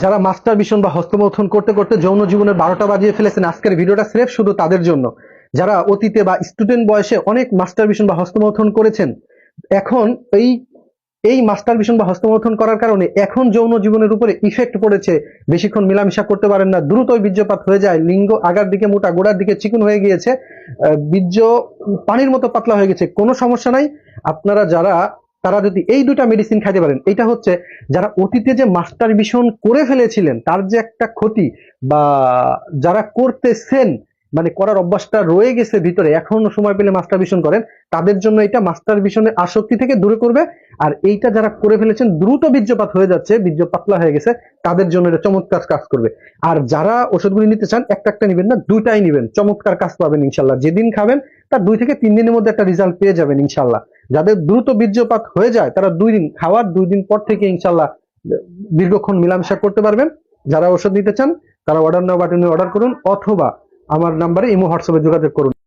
যারা master vision বা হস্তমৈথুন করতে করতে যৌন জীবনের 12টা বাজিয়ে ফেলেছেন, আজকের ভিডিওটা স্রেফ শুধু তাদের জন্য। যারা অতীতে বা স্টুডেন্ট বয়সে অনেক মাস্টার ভিশন বা হস্তমৈথুন করেছেন, এখন এই এই মাস্টার ভিশন বা হস্তমৈথুন করার কারণে এখন যৌন জীবনের উপরে ইফেক্ট পড়েছে। বেশিক্ষণ মেলামেশা করতে পারেন না, দ্রুতই বীর্যপাত হয়ে যায়, লিঙ্গ আগার দিকে মোটা, গোড়ার দিকে চিকন হয়ে গিয়েছে, বীর্য পানির মতো পাতলা হয়ে গেছে। কোনো সমস্যা নাই। আপনারা যারা তারা যদি এই দুটা মেডিসিন খাইতে পারেন, এটা হচ্ছে যারা অতীতে যে মাস্টার ভিশন করে ফেলেছিলেন তার যে একটা ক্ষতি, বা যারা করতেছেন মানে করার অভ্যাসটা রয়ে গেছে ভিতরে, এখনো সময় পেলে মাস্টার ভিশন করেন, তাদের জন্য এটা মাস্টার ভিশনের আসক্তি থেকে দূরে করবে। আর এইটা যারা করে ফেলেছেন, দ্রুত বীর্যপাত হয়ে যাচ্ছে, বীর্য পাতলা হয়ে গেছে, তাদের জন্য এটা চমৎকার কাজ করবে। আর যারা ওষুধগুলি নিতে চান, একটা একটা নিবেন না, দুটাই নিবেন, চমৎকার কাজ পাবেন ইনশাল্লাহ। যেদিন খাবেন তার 2 থেকে 3 দিনের মধ্যে একটা রেজাল্ট পেয়ে যাবেন ইনশাল্লাহ। যাদের দ্রুত বীর্যপাত হয়ে যায় তারা 2 দিন খাওয়ার 2 দিন পর থেকে ইনশাল্লাহ দীর্ঘক্ষণ মেলামেশা করতে পারবেন। যারা ওষুধ নিতে চান তারা অর্ডার নাও বাটনে অর্ডার করুন, অথবা আমার নাম্বারে ইমো হোয়াটসঅ্যাপে যোগাযোগ করুন।